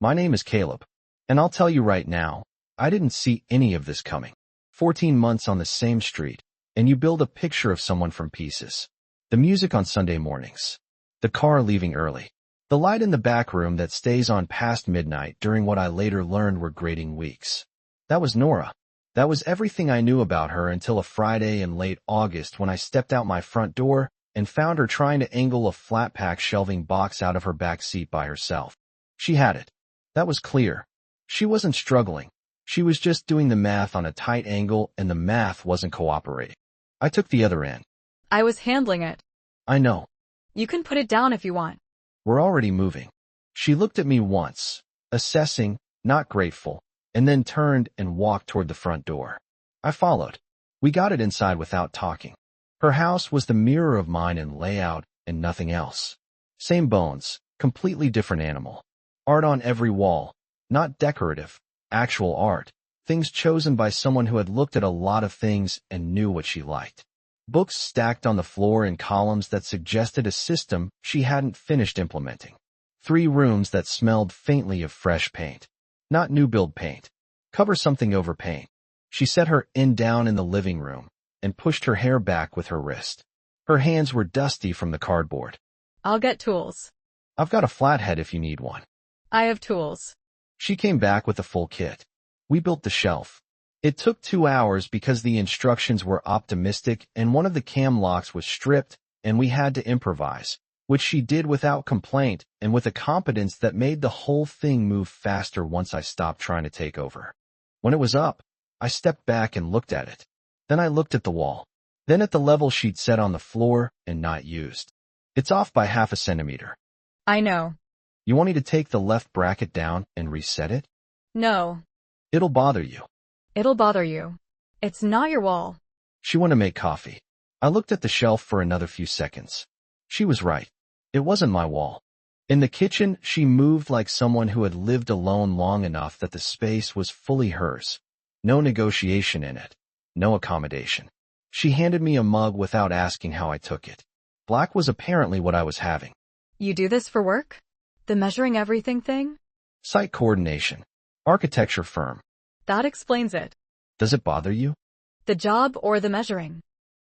My name is Caleb. And I'll tell you right now, I didn't see any of this coming. 14 months on the same street, and you build a picture of someone from pieces. The music on Sunday mornings. The car leaving early. The light in the back room that stays on past midnight during what I later learned were grading weeks. That was Nora. That was everything I knew about her until a Friday in late August when I stepped out my front door and found her trying to angle a flat-pack shelving box out of her back seat by herself. She had it. That was clear. She wasn't struggling. She was just doing the math on a tight angle, and the math wasn't cooperating. I took the other end. I was handling it. I know. You can put it down if you want. We're already moving. She looked at me once, assessing, not grateful, and then turned and walked toward the front door. I followed. We got it inside without talking. Her house was the mirror of mine in layout and nothing else. Same bones, completely different animal. Art on every wall, not decorative, actual art, things chosen by someone who had looked at a lot of things and knew what she liked. Books stacked on the floor in columns that suggested a system she hadn't finished implementing. 3 rooms that smelled faintly of fresh paint. Not new build paint. Cover something over paint. She set her end down in the living room and pushed her hair back with her wrist. Her hands were dusty from the cardboard. I'll get tools. I've got a flathead if you need one. I have tools. She came back with a full kit. We built the shelf. It took 2 hours because the instructions were optimistic and one of the cam locks was stripped and we had to improvise, which she did without complaint and with a competence that made the whole thing move faster once I stopped trying to take over. When it was up, I stepped back and looked at it. Then I looked at the wall. Then at the level she'd set on the floor and not used. It's off by half a centimeter. I know. You want me to take the left bracket down and reset it? No. It'll bother you. It'll bother you. It's not your wall. She went to make coffee. I looked at the shelf for another few seconds. She was right. It wasn't my wall. In the kitchen, she moved like someone who had lived alone long enough that the space was fully hers. No negotiation in it. No accommodation. She handed me a mug without asking how I took it. Black was apparently what I was having. You do this for work? The measuring everything thing? Site coordination. Architecture firm. That explains it. Does it bother you? The job or the measuring?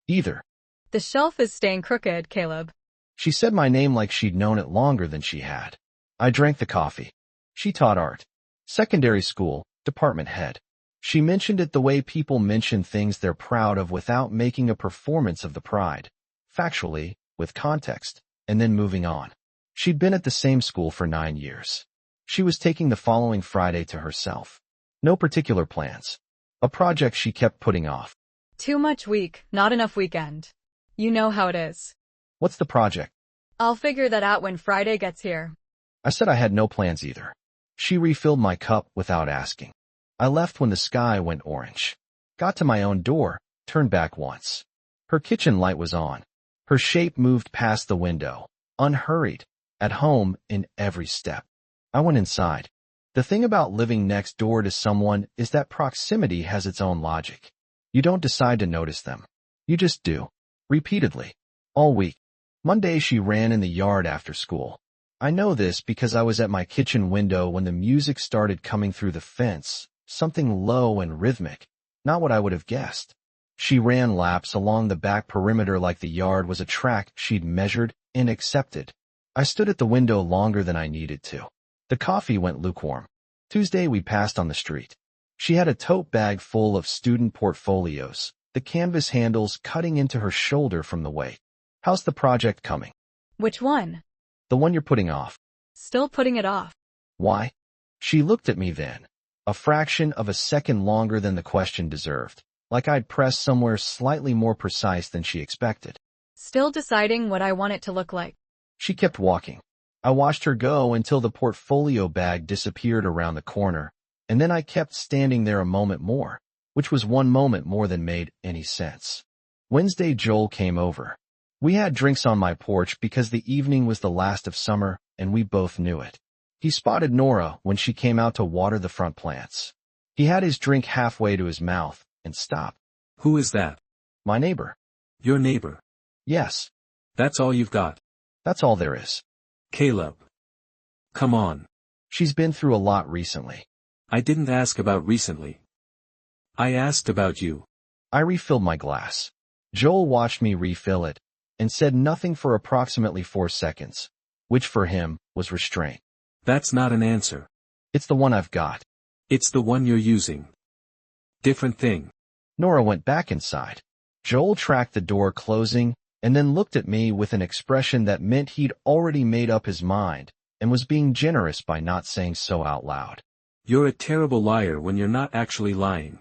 Either. The shelf is staying crooked, Caleb. She said my name like she'd known it longer than she had. I drank the coffee. She taught art. Secondary school, department head. She mentioned it the way people mention things they're proud of without making a performance of the pride. Factually, with context, and then moving on. She'd been at the same school for 9 years. She was taking the following Friday to herself. No particular plans. A project she kept putting off. Too much week, not enough weekend. You know how it is. What's the project? I'll figure that out when Friday gets here. I said I had no plans either. She refilled my cup without asking. I left when the sky went orange. Got to my own door, turned back once. Her kitchen light was on. Her shape moved past the window, unhurried, at home in every step. I went inside. The thing about living next door to someone is that proximity has its own logic. You don't decide to notice them. You just do. Repeatedly. All week. Monday she ran in the yard after school. I know this because I was at my kitchen window when the music started coming through the fence, something low and rhythmic, not what I would have guessed. She ran laps along the back perimeter like the yard was a track she'd measured and accepted. I stood at the window longer than I needed to. The coffee went lukewarm. Tuesday we passed on the street. She had a tote bag full of student portfolios, the canvas handles cutting into her shoulder from the weight. How's the project coming? Which one? The one you're putting off. Still putting it off. Why? She looked at me then, a fraction of a second longer than the question deserved, like I'd pressed somewhere slightly more precise than she expected. Still deciding what I want it to look like. She kept walking. I watched her go until the portfolio bag disappeared around the corner, and then I kept standing there a moment more, which was one moment more than made any sense. Wednesday Joel came over. We had drinks on my porch because the evening was the last of summer, and we both knew it. He spotted Nora when she came out to water the front plants. He had his drink halfway to his mouth and stopped. Who is that? My neighbor. Your neighbor? Yes. That's all you've got? That's all there is. Caleb. Come on. She's been through a lot recently. I didn't ask about recently. I asked about you. I refilled my glass. Joel watched me refill it and said nothing for approximately 4 seconds, which for him was restraint. That's not an answer. It's the one I've got. It's the one you're using. Different thing. Nora went back inside. Joel tracked the door closing and then looked at me with an expression that meant he'd already made up his mind and was being generous by not saying so out loud. You're a terrible liar when you're not actually lying.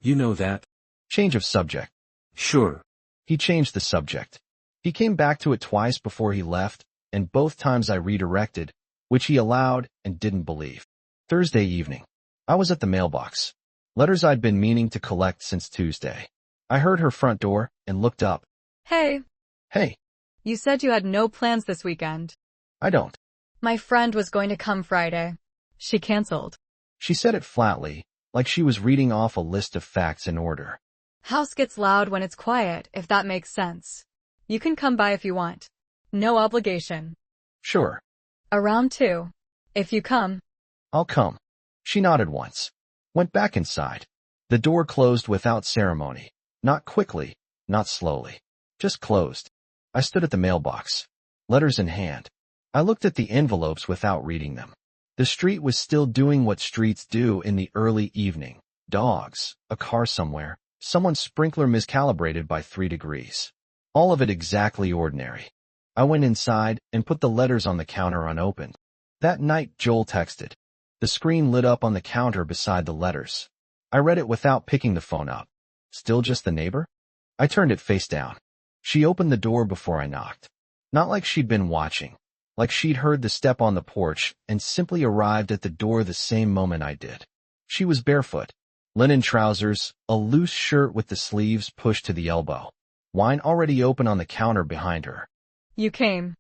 You know that? Change of subject. Sure. He changed the subject. He came back to it twice before he left, and both times I redirected, which he allowed and didn't believe. Thursday evening. I was at the mailbox. Letters I'd been meaning to collect since Tuesday. I heard her front door and looked up. Hey. Hey. You said you had no plans this weekend. I don't. My friend was going to come Friday. She canceled. She said it flatly, like she was reading off a list of facts in order. House gets loud when it's quiet, if that makes sense. You can come by if you want. No obligation. Sure. Around 2. If you come. I'll come. She nodded once. Went back inside. The door closed without ceremony. Not quickly, not slowly. Just closed. I stood at the mailbox. Letters in hand. I looked at the envelopes without reading them. The street was still doing what streets do in the early evening. Dogs, a car somewhere, someone's sprinkler miscalibrated by 3 degrees. All of it exactly ordinary. I went inside and put the letters on the counter unopened. That night Joel texted. The screen lit up on the counter beside the letters. I read it without picking the phone up. Still just the neighbor? I turned it face down. She opened the door before I knocked. Not like she'd been watching. Like she'd heard the step on the porch and simply arrived at the door the same moment I did. She was barefoot. Linen trousers, a loose shirt with the sleeves pushed to the elbow. Wine already open on the counter behind her. You came.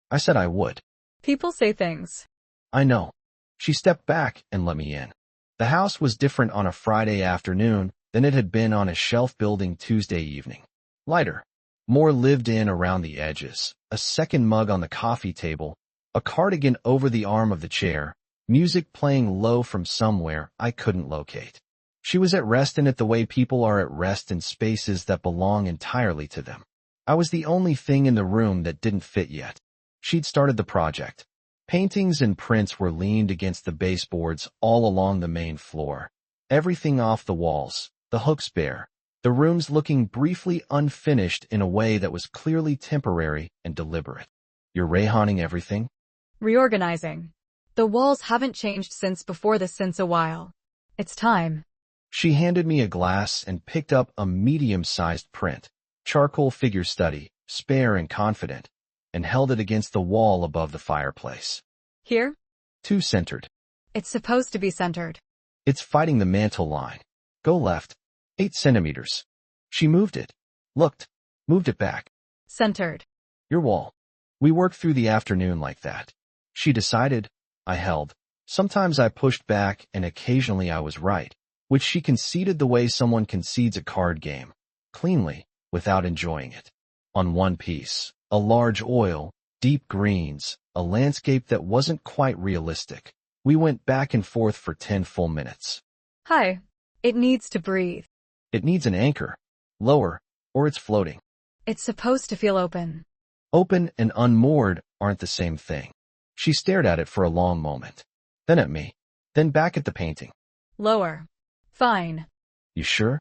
I said I would. People say things. I know. She stepped back and let me in. The house was different on a Friday afternoon than it had been on a shelf-building Tuesday evening. Lighter. More lived in around the edges. A second mug on the coffee table. A cardigan over the arm of the chair. Music playing low from somewhere I couldn't locate. She was at rest in it the way people are at rest in spaces that belong entirely to them. I was the only thing in the room that didn't fit yet. She'd started the project. Paintings and prints were leaned against the baseboards all along the main floor. Everything off the walls, the hooks bare. The rooms looking briefly unfinished in a way that was clearly temporary and deliberate. You're Rayhaning everything? Reorganizing. The walls haven't changed since a while. It's time. She handed me a glass and picked up a medium-sized print, charcoal figure study, spare and confident, and held it against the wall above the fireplace. Here? Too centered. It's supposed to be centered. It's fighting the mantle line. Go left. 8 centimeters. She moved it. Looked. Moved it back. Centered. Your wall. We worked through the afternoon like that. She decided. I held. Sometimes I pushed back and occasionally I was right, which she conceded the way someone concedes a card game. Cleanly, without enjoying it. On one piece, a large oil, deep greens, a landscape that wasn't quite realistic. We went back and forth for 10 full minutes. Hi. It needs to breathe. It needs an anchor. Lower, or it's floating. It's supposed to feel open. Open and unmoored aren't the same thing. She stared at it for a long moment. Then at me. Then back at the painting. Lower. Fine. You sure?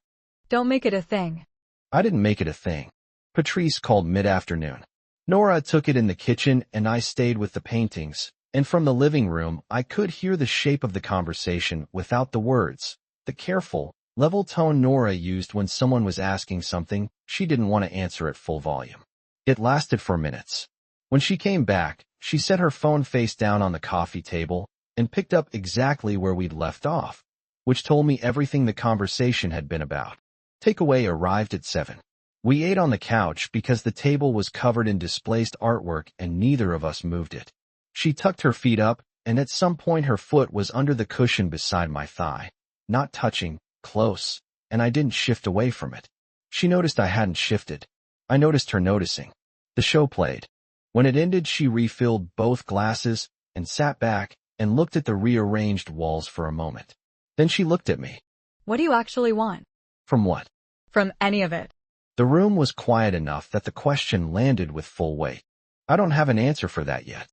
Don't make it a thing. I didn't make it a thing. Patrice called mid-afternoon. Nora took it in the kitchen and I stayed with the paintings, and from the living room I could hear the shape of the conversation without the words, the careful, level tone Nora used when someone was asking something she didn't want to answer at full volume. It lasted for minutes. When she came back, she set her phone face down on the coffee table and picked up exactly where we'd left off, which told me everything the conversation had been about. Takeaway arrived at 7. We ate on the couch because the table was covered in displaced artwork and neither of us moved it. She tucked her feet up, and at some point her foot was under the cushion beside my thigh. Not touching, close, and I didn't shift away from it. She noticed I hadn't shifted. I noticed her noticing. The show played. When it ended, she refilled both glasses and sat back and looked at the rearranged walls for a moment. Then she looked at me. What do you actually want? From what? From any of it. The room was quiet enough that the question landed with full weight. I don't have an answer for that yet.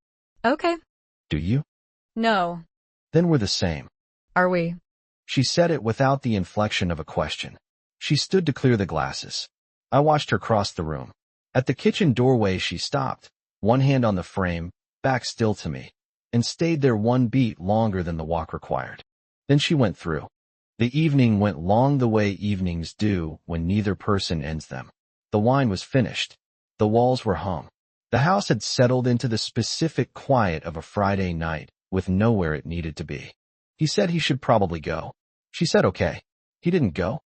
Okay. Do you? No. Then we're the same. Are we? She said it without the inflection of a question. She stood to clear the glasses. I watched her cross the room. At the kitchen doorway she stopped, one hand on the frame, back still to me, and stayed there one beat longer than the walk required. Then she went through. The evening went long the way evenings do when neither person ends them. The wine was finished. The walls were hung. The house had settled into the specific quiet of a Friday night, with nowhere it needed to be. He said he should probably go. She said okay. He didn't go.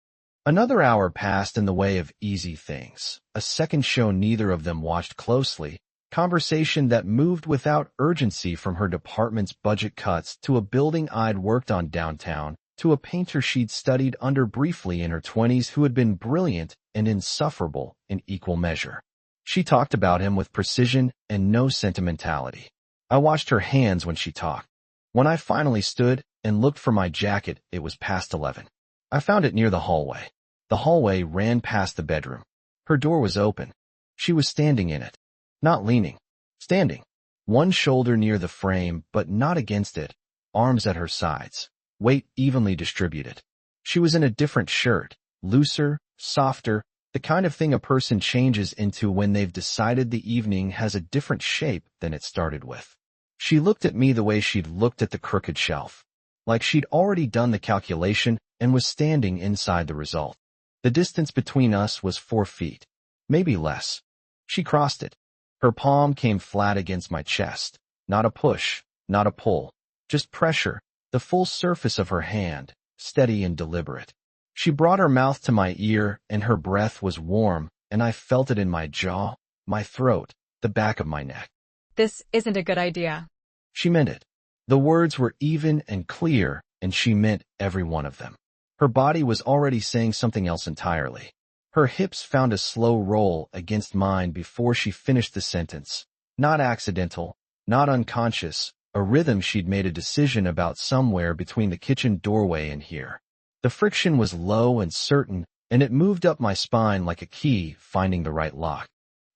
Another hour passed in the way of easy things. A second show neither of them watched closely, conversation that moved without urgency from her department's budget cuts to a building I'd worked on downtown, to a painter she'd studied under briefly in her 20s who had been brilliant and insufferable in equal measure. She talked about him with precision and no sentimentality. I watched her hands when she talked. When I finally stood and looked for my jacket, it was past 11. I found it near the hallway. The hallway ran past the bedroom. Her door was open. She was standing in it. Not leaning. Standing. One shoulder near the frame, but not against it. Arms at her sides. Weight evenly distributed. She was in a different shirt. Looser, softer, the kind of thing a person changes into when they've decided the evening has a different shape than it started with. She looked at me the way she'd looked at the crooked shelf. Like she'd already done the calculation and was standing inside the result. The distance between us was 4 feet. Maybe less. She crossed it. Her palm came flat against my chest. Not a push, not a pull. Just pressure, the full surface of her hand, steady and deliberate. She brought her mouth to my ear, and her breath was warm, and I felt it in my jaw, my throat, the back of my neck. This isn't a good idea. She meant it. The words were even and clear, and she meant every one of them. Her body was already saying something else entirely. Her hips found a slow roll against mine before she finished the sentence. Not accidental, not unconscious, a rhythm she'd made a decision about somewhere between the kitchen doorway and here. The friction was low and certain, and it moved up my spine like a key finding the right lock.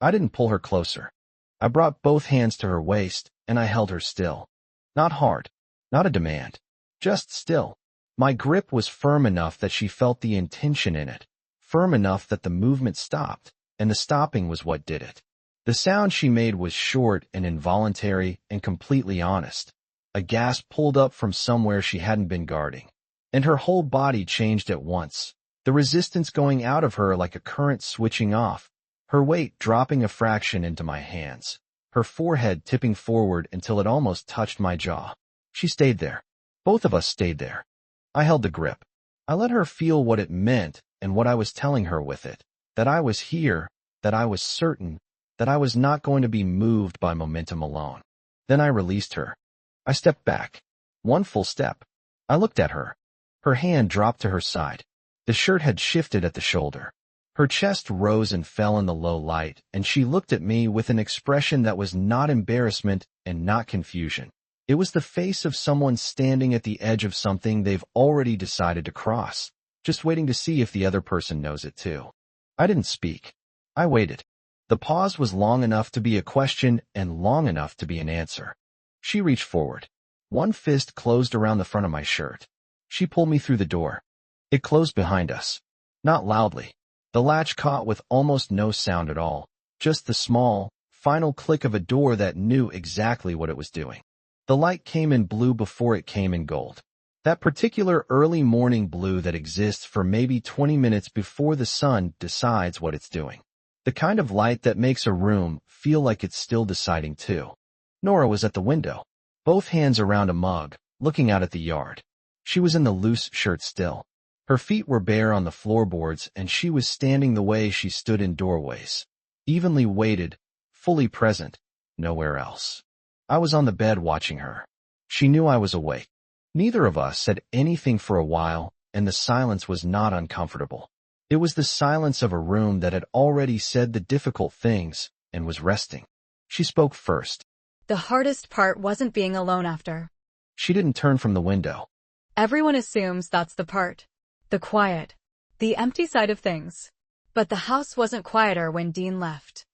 I didn't pull her closer. I brought both hands to her waist, and I held her still. Not hard. Not a demand. Just still. My grip was firm enough that she felt the intention in it. Firm enough that the movement stopped, and the stopping was what did it. The sound she made was short and involuntary and completely honest. A gasp pulled up from somewhere she hadn't been guarding. And her whole body changed at once, the resistance going out of her like a current switching off, her weight dropping a fraction into my hands, her forehead tipping forward until it almost touched my jaw. She stayed there. Both of us stayed there. I held the grip. I let her feel what it meant and what I was telling her with it, that I was here, that I was certain, that I was not going to be moved by momentum alone. Then I released her. I stepped back. One full step. I looked at her. Her hand dropped to her side. The shirt had shifted at the shoulder. Her chest rose and fell in the low light, and she looked at me with an expression that was not embarrassment and not confusion. It was the face of someone standing at the edge of something they've already decided to cross, just waiting to see if the other person knows it too. I didn't speak. I waited. The pause was long enough to be a question and long enough to be an answer. She reached forward. One fist closed around the front of my shirt. She pulled me through the door. It closed behind us. Not loudly. The latch caught with almost no sound at all, just the small, final click of a door that knew exactly what it was doing. The light came in blue before it came in gold. That particular early morning blue that exists for maybe 20 minutes before the sun decides what it's doing. The kind of light that makes a room feel like it's still deciding too. Nora was at the window, both hands around a mug, looking out at the yard. She was in the loose shirt still. Her feet were bare on the floorboards, and she was standing the way she stood in doorways. Evenly weighted, fully present, nowhere else. I was on the bed watching her. She knew I was awake. Neither of us said anything for a while, and the silence was not uncomfortable. It was the silence of a room that had already said the difficult things and was resting. She spoke first. The hardest part wasn't being alone after. She didn't turn from the window. Everyone assumes that's the part. The quiet. The empty side of things. But the house wasn't quieter when Dean left.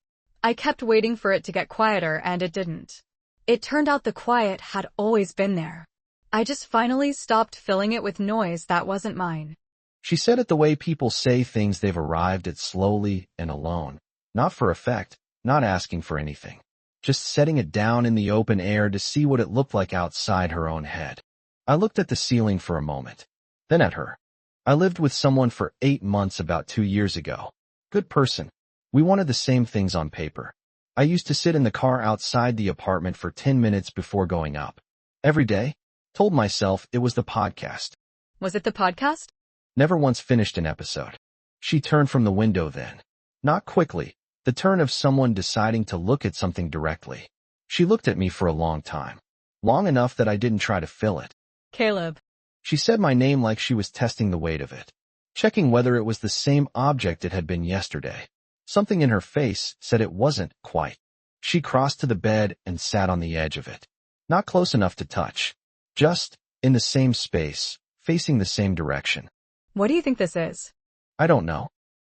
I kept waiting for it to get quieter and it didn't. It turned out the quiet had always been there. I just finally stopped filling it with noise that wasn't mine. She said it the way people say things they've arrived at slowly and alone. Not for effect, not asking for anything. Just setting it down in the open air to see what it looked like outside her own head. I looked at the ceiling for a moment, then at her. I lived with someone for 8 months about 2 years ago. Good person. We wanted the same things on paper. I used to sit in the car outside the apartment for 10 minutes before going up. Every day, told myself it was the podcast. Was it the podcast? Never once finished an episode. She turned from the window then. Not quickly, the turn of someone deciding to look at something directly. She looked at me for a long time. Long enough that I didn't try to fill it. Caleb. She said my name like she was testing the weight of it. Checking whether it was the same object it had been yesterday. Something in her face said it wasn't quite. She crossed to the bed and sat on the edge of it. Not close enough to touch. Just in the same space, facing the same direction. What do you think this is? I don't know.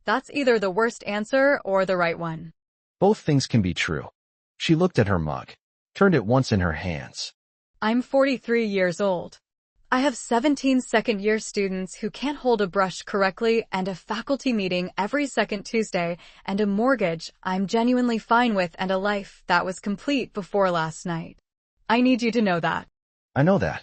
That's either the worst answer or the right one. Both things can be true. She looked at her mug, turned it once in her hands. I'm 43 years old. I have 17 second-year students who can't hold a brush correctly and a faculty meeting every second Tuesday and a mortgage I'm genuinely fine with and a life that was complete before last night. I need you to know that. I know that.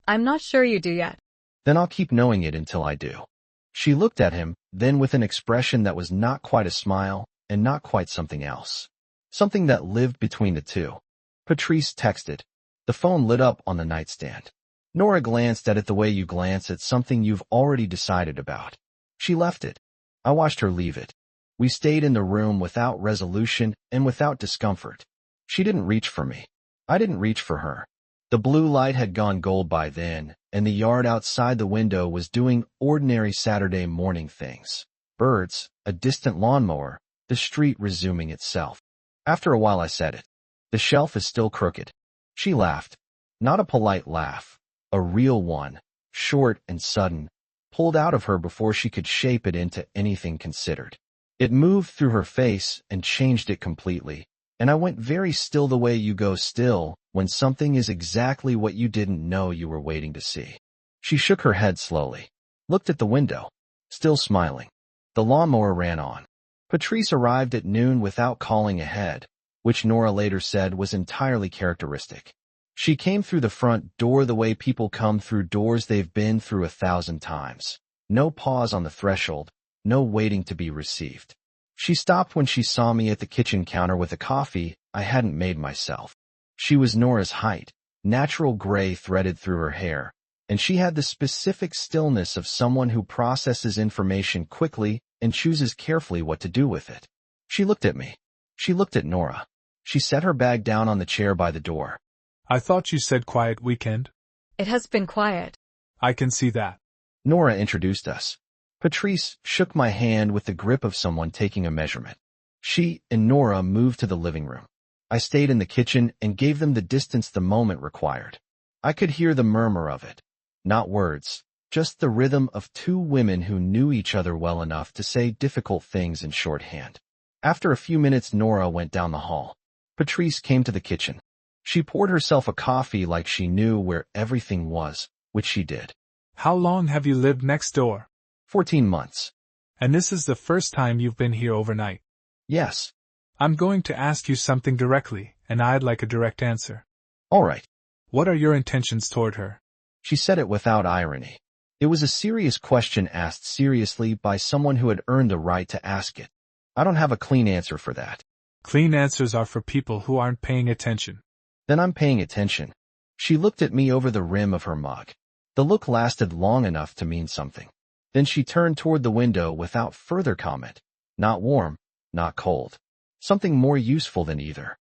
I'm not sure you do yet. Then I'll keep knowing it until I do. She looked at him, then with an expression that was not quite a smile and not quite something else. Something that lived between the two. Patrice texted. The phone lit up on the nightstand. Nora glanced at it the way you glance at something you've already decided about. She left it. I watched her leave it. We stayed in the room without resolution and without discomfort. She didn't reach for me. I didn't reach for her. The blue light had gone gold by then, and the yard outside the window was doing ordinary Saturday morning things. Birds, a distant lawnmower, the street resuming itself. After a while I said it. The shelf is still crooked. She laughed. Not a polite laugh. A real one, short and sudden, pulled out of her before she could shape it into anything considered. It moved through her face and changed it completely, and I went very still the way you go still when something is exactly what you didn't know you were waiting to see. She shook her head slowly, looked at the window, still smiling. The lawnmower ran on. Patrice arrived at noon without calling ahead, which Nora later said was entirely characteristic. She came through the front door the way people come through doors they've been through 1,000 times. No pause on the threshold, no waiting to be received. She stopped when she saw me at the kitchen counter with a coffee I hadn't made myself. She was Nora's height, natural gray threaded through her hair, and she had the specific stillness of someone who processes information quickly and chooses carefully what to do with it. She looked at me. She looked at Nora. She set her bag down on the chair by the door. I thought you said quiet weekend. It has been quiet. I can see that. Nora introduced us. Patrice shook my hand with the grip of someone taking a measurement. She and Nora moved to the living room. I stayed in the kitchen and gave them the distance the moment required. I could hear the murmur of it. Not words, just the rhythm of two women who knew each other well enough to say difficult things in shorthand. After a few minutes, Nora went down the hall. Patrice came to the kitchen. She poured herself a coffee like she knew where everything was, which she did. How long have you lived next door? 14 months. And this is the first time you've been here overnight? Yes. I'm going to ask you something directly, and I'd like a direct answer. All right. What are your intentions toward her? She said it without irony. It was a serious question asked seriously by someone who had earned the right to ask it. I don't have a clean answer for that. Clean answers are for people who aren't paying attention. Then I'm paying attention. She looked at me over the rim of her mug. The look lasted long enough to mean something. Then she turned toward the window without further comment. Not warm, not cold. Something more useful than either.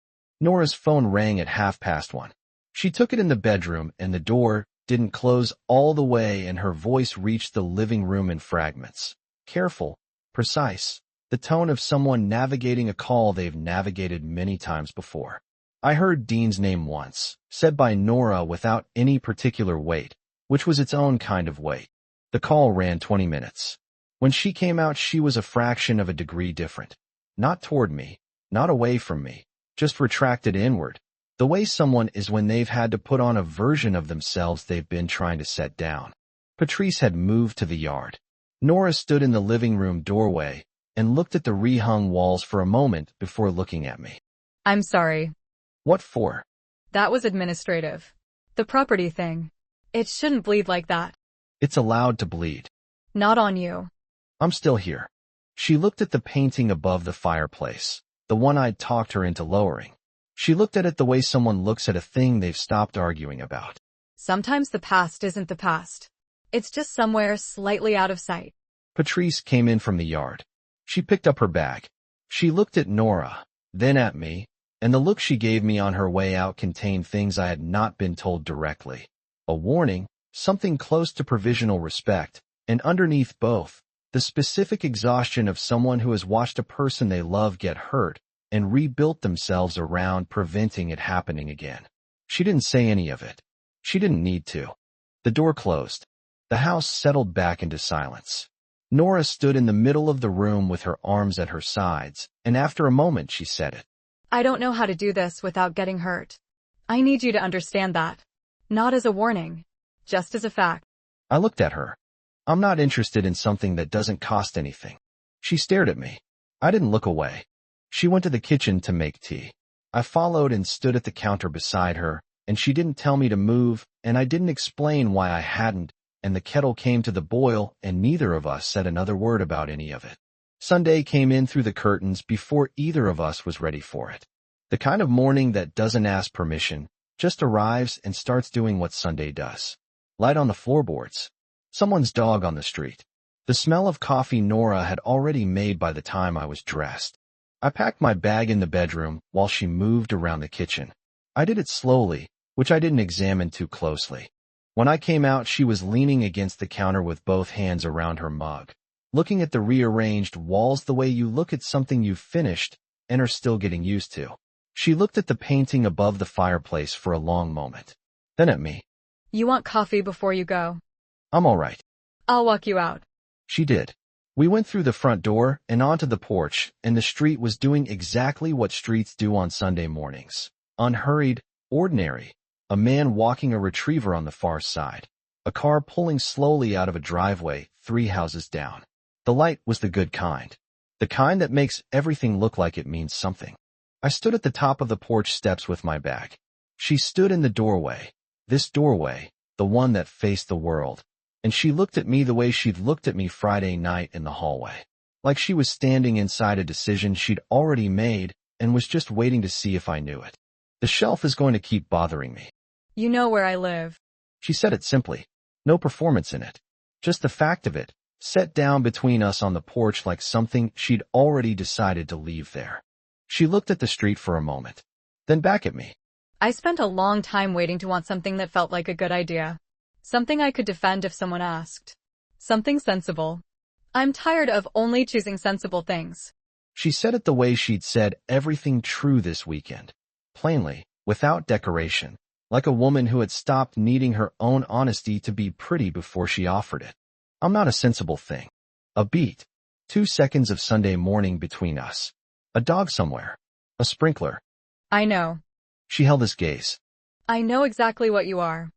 Nora's phone rang at 1:30. She took it in the bedroom and the door didn't close all the way and her voice reached the living room in fragments. Careful, precise, the tone of someone navigating a call they've navigated many times before. I heard Dean's name once, said by Nora without any particular weight, which was its own kind of weight. The call ran 20 minutes. When she came out, she was a fraction of a degree different. Not toward me, not away from me, just retracted inward, the way someone is when they've had to put on a version of themselves they've been trying to set down. Patrice had moved to the yard. Nora stood in the living room doorway and looked at the rehung walls for a moment before looking at me. I'm sorry. What for? That was administrative. The property thing. It shouldn't bleed like that. It's allowed to bleed. Not on you. I'm still here. She looked at the painting above the fireplace, the one I'd talked her into lowering. She looked at it the way someone looks at a thing they've stopped arguing about. Sometimes the past isn't the past. It's just somewhere slightly out of sight. Patrice came in from the yard. She picked up her bag. She looked at Nora, then at me, and the look she gave me on her way out contained things I had not been told directly. A warning, something close to provisional respect, and underneath both, the specific exhaustion of someone who has watched a person they love get hurt and rebuilt themselves around preventing it happening again. She didn't say any of it. She didn't need to. The door closed. The house settled back into silence. Nora stood in the middle of the room with her arms at her sides, and after a moment she said it. I don't know how to do this without getting hurt. I need you to understand that. Not as a warning, just as a fact. I looked at her. I'm not interested in something that doesn't cost anything. She stared at me. I didn't look away. She went to the kitchen to make tea. I followed and stood at the counter beside her, and she didn't tell me to move, and I didn't explain why I hadn't, and the kettle came to the boil, and neither of us said another word about any of it. Sunday came in through the curtains before either of us was ready for it. The kind of morning that doesn't ask permission, just arrives and starts doing what Sunday does. Light on the floorboards. Someone's dog on the street. The smell of coffee Nora had already made by the time I was dressed. I packed my bag in the bedroom while she moved around the kitchen. I did it slowly, which I didn't examine too closely. When I came out, she was leaning against the counter with both hands around her mug, looking at the rearranged walls the way you look at something you've finished and are still getting used to. She looked at the painting above the fireplace for a long moment. Then at me. You want coffee before you go? I'm all right. I'll walk you out. She did. We went through the front door and onto the porch, and the street was doing exactly what streets do on Sunday mornings. Unhurried, ordinary. A man walking a retriever on the far side. A car pulling slowly out of a driveway 3 houses down. The light was the good kind. The kind that makes everything look like it means something. I stood at the top of the porch steps with my bag. She stood in the doorway. This doorway, the one that faced the world. And she looked at me the way she'd looked at me Friday night in the hallway. Like she was standing inside a decision she'd already made and was just waiting to see if I knew it. The shelf is going to keep bothering me. You know where I live. She said it simply. No performance in it. Just the fact of it, set down between us on the porch like something she'd already decided to leave there. She looked at the street for a moment, then back at me. I spent a long time waiting to want something that felt like a good idea. Something I could defend if someone asked. Something sensible. I'm tired of only choosing sensible things. She said it the way she'd said everything true this weekend. Plainly, without decoration. Like a woman who had stopped needing her own honesty to be pretty before she offered it. I'm not a sensible thing. A beat. 2 seconds of Sunday morning between us. A dog somewhere. A sprinkler. I know. She held his gaze. I know exactly what you are.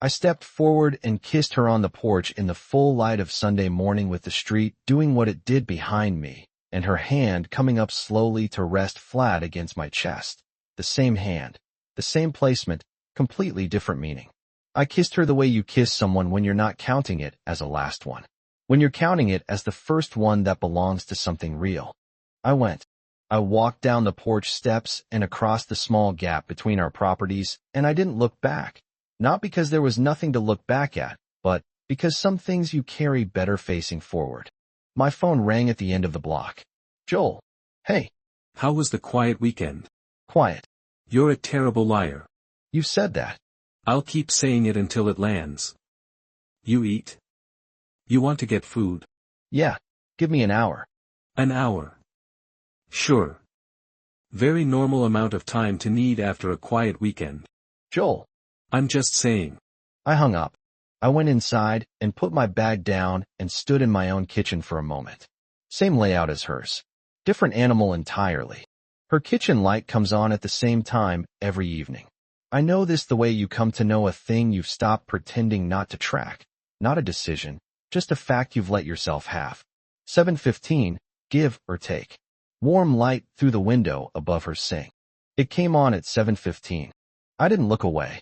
I stepped forward and kissed her on the porch in the full light of Sunday morning with the street doing what it did behind me, and her hand coming up slowly to rest flat against my chest. The same hand. The same placement. Completely different meaning. I kissed her the way you kiss someone when you're not counting it as a last one. When you're counting it as the first one that belongs to something real. I walked down the porch steps and across the small gap between our properties, and I didn't look back. Not because there was nothing to look back at, but because some things you carry better facing forward. My phone rang at the end of the block. Joel. Hey. How was the quiet weekend? Quiet. You're a terrible liar. You've said that. I'll keep saying it until it lands. You eat? You want to get food? Yeah. Give me an hour. An hour. Sure. Very normal amount of time to need after a quiet weekend. Joel. I'm just saying. I hung up. I went inside and put my bag down and stood in my own kitchen for a moment. Same layout as hers. Different animal entirely. Her kitchen light comes on at the same time every evening. I know this the way you come to know a thing you've stopped pretending not to track. Not a decision, just a fact you've let yourself have. 7:15, give or take. Warm light through the window above her sink. It came on at 7:15. I didn't look away.